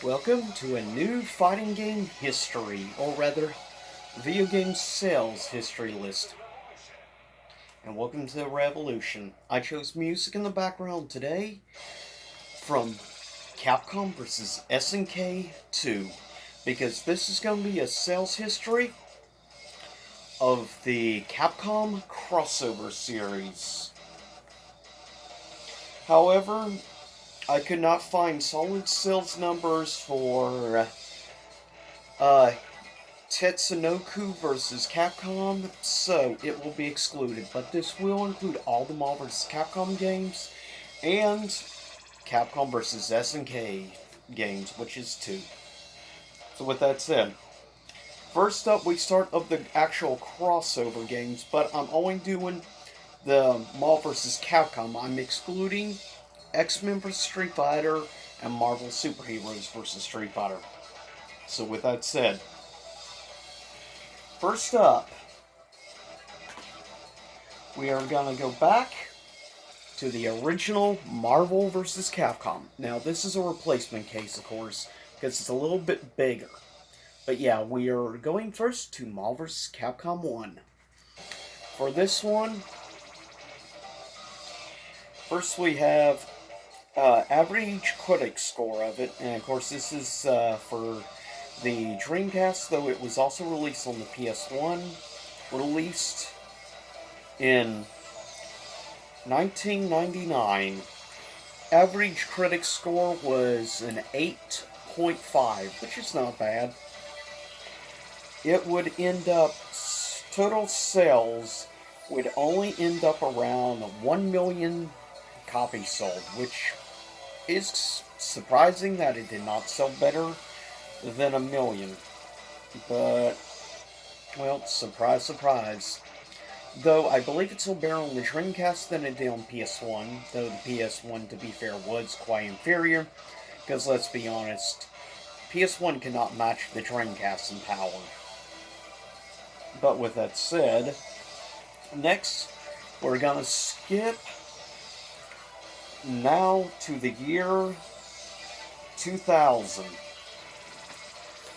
Welcome to a new fighting game history, or rather, video game sales history list. And welcome to the revolution. I chose music in the background today from Capcom versus SNK 2, because this is going to be a sales history of the Capcom crossover series. However, I could not find solid sales numbers for Tetsunoku versus Capcom, so it will be excluded. But this will include all the Marvel vs. Capcom games and Capcom vs. SNK games, which is 2. So with that said, first up we start of the actual crossover games, but I'm only doing the Marvel vs. Capcom. I'm excluding X-Men vs. Street Fighter and Marvel Superheroes vs. Street Fighter. So with that said, first up, we are going to go back to the original Marvel vs. Capcom. Now, this is a replacement case, of course, because it's a little bit bigger. But yeah, we are going first to Marvel vs. Capcom 1. For this one, first we have average critic score of it, and of course this is for the Dreamcast, though it was also released on the PS1, released in 1999. Average critic score was an 8.5, which is not bad. It would end up, total sales would only end up around 1 million copies sold, which is surprising that it did not sell better than 1 million. But, well, surprise, surprise. Though I believe it sold better on the Dreamcast than it did on PS1, though the PS1, to be fair, was quite inferior. Because let's be honest, PS1 cannot match the Dreamcast in power. But with that said, next we're gonna skip now to the year 2000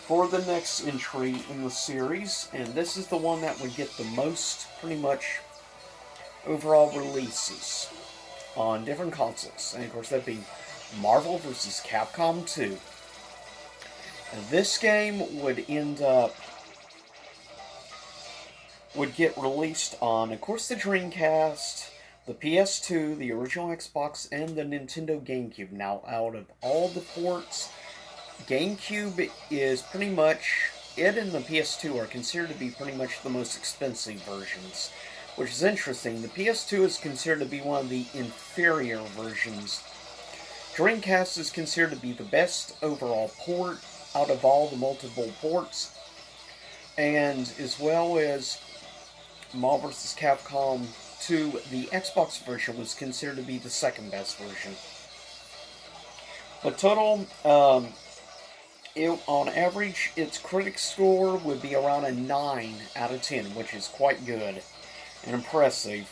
for the next entry in the series, and this is the one that would get the most, pretty much, overall releases on different consoles, and of course that'd be Marvel vs. Capcom 2. And this game would get released on, of course, the Dreamcast, the PS2, the original Xbox, and the Nintendo GameCube. Now, out of all the ports, GameCube is pretty much, it and the PS2 are considered to be pretty much the most expensive versions, which is interesting. The PS2 is considered to be one of the inferior versions. Dreamcast is considered to be the best overall port out of all the multiple ports, and as well as Marvel vs. Capcom 2, the Xbox version was considered to be the second best version. But total, on average, its critic score would be around a 9 out of 10, which is quite good and impressive.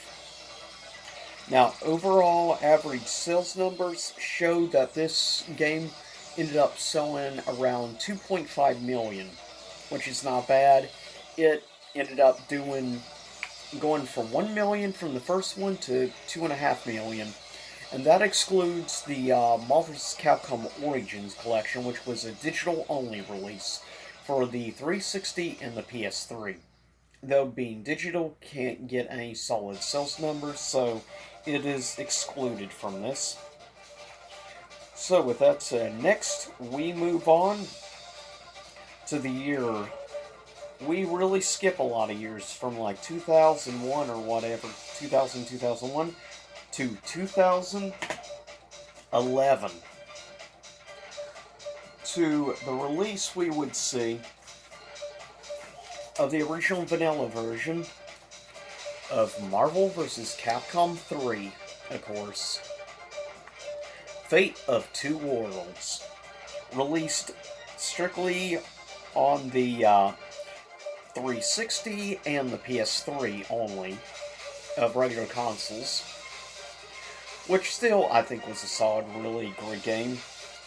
Now, overall average sales numbers show that this game ended up selling around 2.5 million, which is not bad. It ended up going from 1 million from the first one to 2.5 million. And that excludes the Marvel vs. Capcom Origins collection, which was a digital-only release for the 360 and the PS3. Though being digital, can't get any solid sales numbers, so it is excluded from this. So with that said, next we move on to the year. We really skip a lot of years from like 2001 or whatever, 2001, to 2011. To the release we would see of the original vanilla version of Marvel vs. Capcom 3, of course. Fate of Two Worlds. Released strictly on the 360 and the PS3 only of regular consoles, which still I think was a solid, really great game.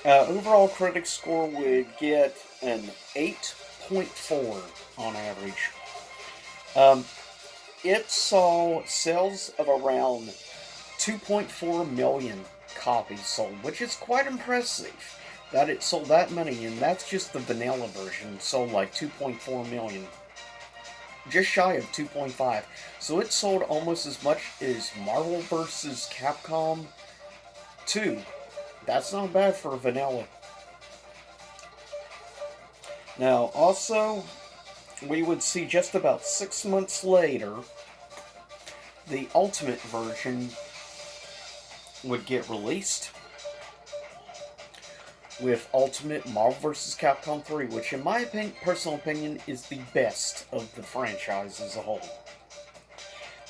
Overall critic score would get an 8.4 on average. Um, it saw sales of around 2.4 million copies sold, which is quite impressive that it sold that many, and that's just the vanilla version, sold like 2.4 million. Just shy of 2.5. So it sold almost as much as Marvel vs. Capcom 2. That's not bad for vanilla. Now, also, we would see just about 6 months later, the Ultimate version would get released with Ultimate Marvel vs. Capcom 3, which in my personal opinion is the best of the franchise as a whole.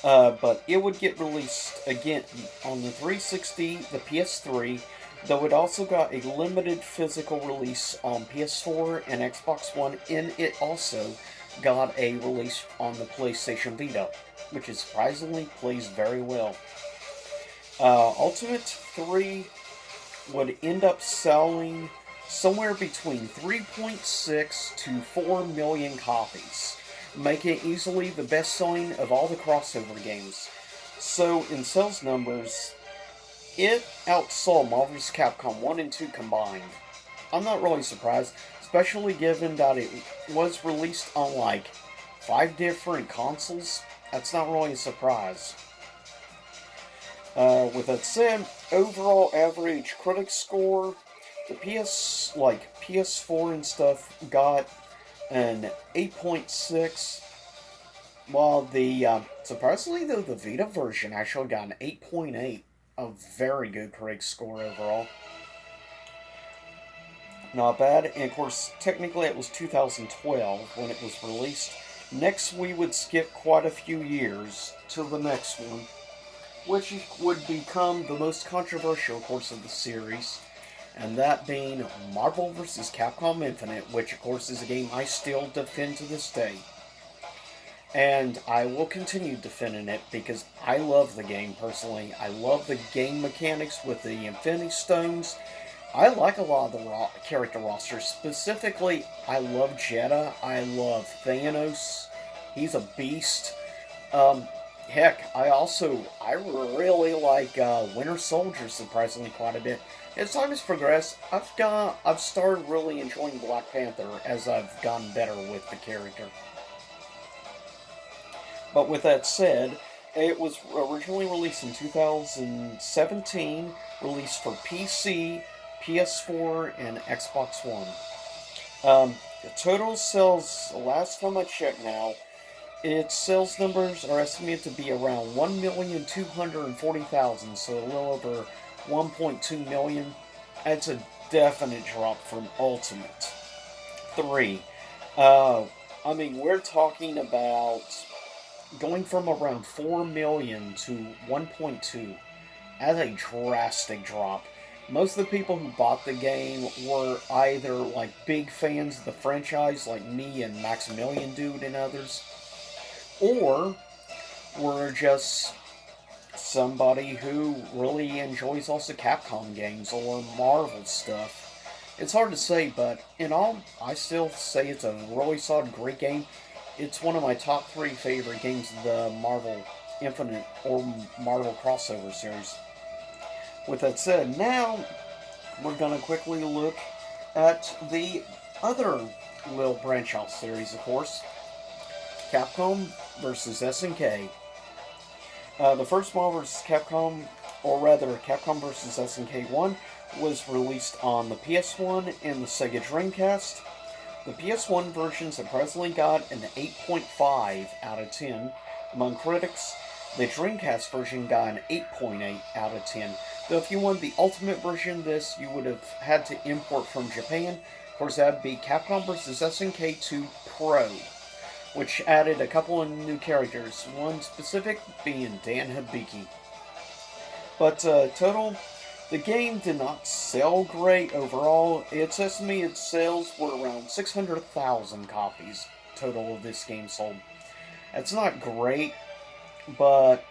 But it would get released again on the 360, the PS3, though it also got a limited physical release on PS4 and Xbox One, and it also got a release on the PlayStation Vita, which is surprisingly plays very well. Ultimate 3 would end up selling somewhere between 3.6 to 4 million copies, making it easily the best selling of all the crossover games. So, in sales numbers, it outsold Marvel vs. Capcom 1 and 2 combined. I'm not really surprised, especially given that it was released on like 5 different consoles. That's not really a surprise. With that said, overall average critic score, the PS4 and stuff got an 8.6, while the surprisingly though the Vita version actually got an 8.8, a very good critic score overall. Not bad, and of course technically it was 2012 when it was released. Next we would skip quite a few years to the next one, which would become the most controversial, of course, of the series, and that being Marvel vs. Capcom Infinite, which, of course, is a game I still defend to this day. And I will continue defending it because I love the game personally. I love the game mechanics with the Infinity Stones. I like a lot of the character rosters. Specifically, I love Jedha. I love Thanos. He's a beast. Heck, I really like Winter Soldier surprisingly quite a bit. As time has progressed, I've started really enjoying Black Panther as I've gotten better with the character. But with that said, it was originally released in 2017, released for PC, PS4, and Xbox One. The total sales, last time I checked now, its sales numbers are estimated to be around 1,240,000, so a little over 1.2 million. That's a definite drop from Ultimate 3. We're talking about going from around 4 million to 1.2. That's a drastic drop. Most of the people who bought the game were either like big fans of the franchise, like me and Maximilian Dude and others, or were just somebody who really enjoys also Capcom games or Marvel stuff. It's hard to say, but in all, I still say it's a really solid, great game. It's one of my top 3 favorite games of the Marvel Infinite or Marvel crossover series. With that said, now we're going to quickly look at the other little branch off series, of course. Capcom versus SNK. The first Marvel vs. Capcom, or rather Capcom vs. SNK 1, was released on the PS1 and the Sega Dreamcast. The PS1 version surprisingly got an 8.5 out of 10 among critics. The Dreamcast version got an 8.8 out of 10. Though if you wanted the Ultimate version of this, you would have had to import from Japan. Of course, that would be Capcom vs. SNK 2 Pro, which added a couple of new characters, one specific being Dan Hibiki. But total, the game did not sell great overall. Its estimated sales were around 600,000 copies total of this game sold. That's not great, but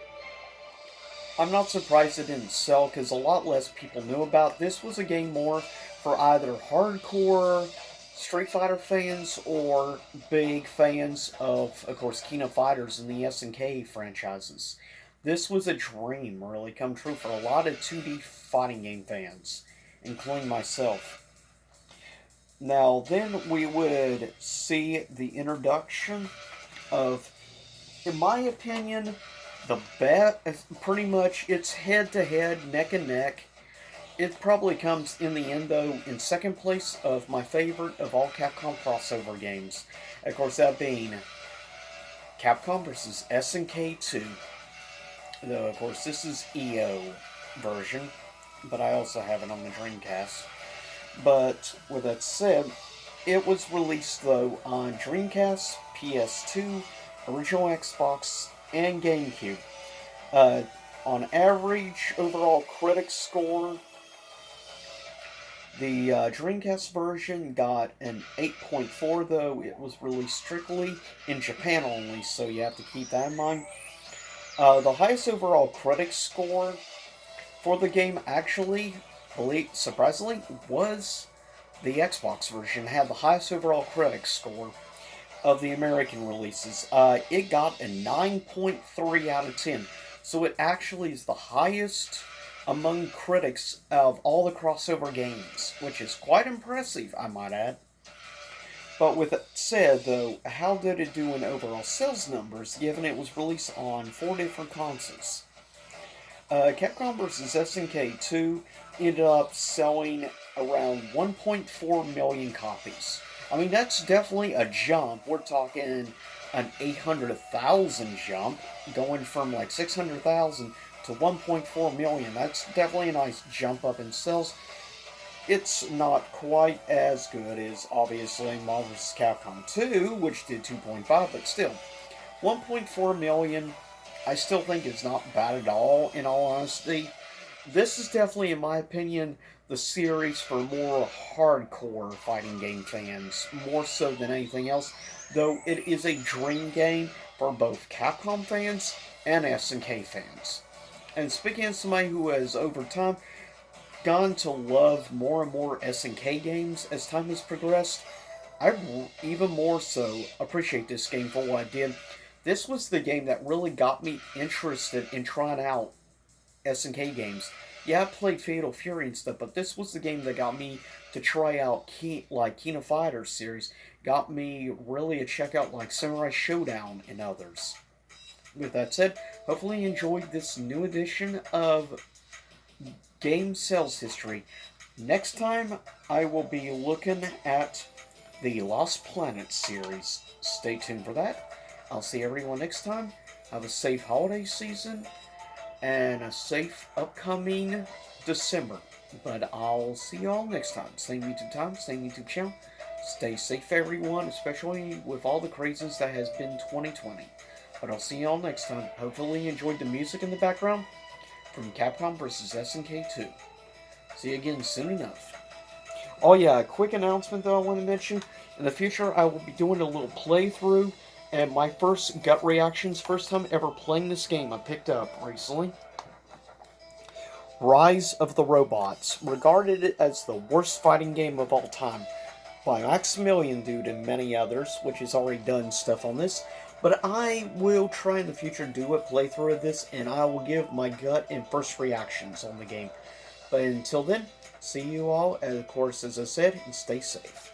I'm not surprised it didn't sell because a lot less people knew about. This was a game more for either hardcore Street Fighter fans or big fans of course, King of Fighters and the SNK franchises. This was a dream really come true for a lot of 2D fighting game fans, including myself. Now, then we would see the introduction of, in my opinion, the bet. Pretty much it's head to head, neck and neck. It probably comes in the end, though, in second place of my favorite of all Capcom crossover games. Of course, that being Capcom versus SNK 2. Though, of course, this is EO version, but I also have it on the Dreamcast. But with that said, it was released though on Dreamcast, PS2, original Xbox, and GameCube. Uh, on average overall critic score, the Dreamcast version got an 8.4, though it was released strictly in Japan only, so you have to keep that in mind. The highest overall critic score for the game actually, surprisingly, was the Xbox version. It had the highest overall critic score of the American releases. It got a 9.3 out of 10. So it actually is the highest among critics of all the crossover games, which is quite impressive, I might add. But with that said, though, how did it do in overall sales numbers, given it was released on 4 different consoles? Capcom vs. SNK 2 ended up selling around 1.4 million copies. I mean, that's definitely a jump. We're talking an 800,000 jump, going from like 600,000 to 1.4 million. That's definitely a nice jump up in sales. It's not quite as good as, obviously, Marvel vs. Capcom 2, which did 2.5, but still, 1.4 million, I still think it's not bad at all, in all honesty. This is definitely, in my opinion, the series for more hardcore fighting game fans, more so than anything else, though it is a dream game for both Capcom fans and SNK fans. And speaking as somebody who has, over time, gone to love more and more SNK games as time has progressed, I even more so appreciate this game for what it did. This was the game that really got me interested in trying out SNK games. Yeah, I played Fatal Fury and stuff, but this was the game that got me to try out King of Fighters series. Got me really to check out like Samurai Showdown and others. With that said, hopefully you enjoyed this new edition of Game Sales History. Next time, I will be looking at the Lost Planet series. Stay tuned for that. I'll see everyone next time. Have a safe holiday season and a safe upcoming December. But I'll see y'all next time. Same YouTube time, same YouTube channel. Stay safe, everyone, especially with all the craziness that has been 2020. But I'll see y'all next time. Hopefully you enjoyed the music in the background from Capcom vs. SNK 2. See you again soon enough. Oh yeah, a quick announcement that I want to mention. In the future, I will be doing a little playthrough and my first gut reactions, first time ever playing this game I picked up recently. Rise of the Robots, regarded as the worst fighting game of all time by Maximilian Dude and many others, which has already done stuff on this. But I will try in the future to do a playthrough of this, and I will give my gut and first reactions on the game. But until then, see you all, and of course, as I said, and stay safe.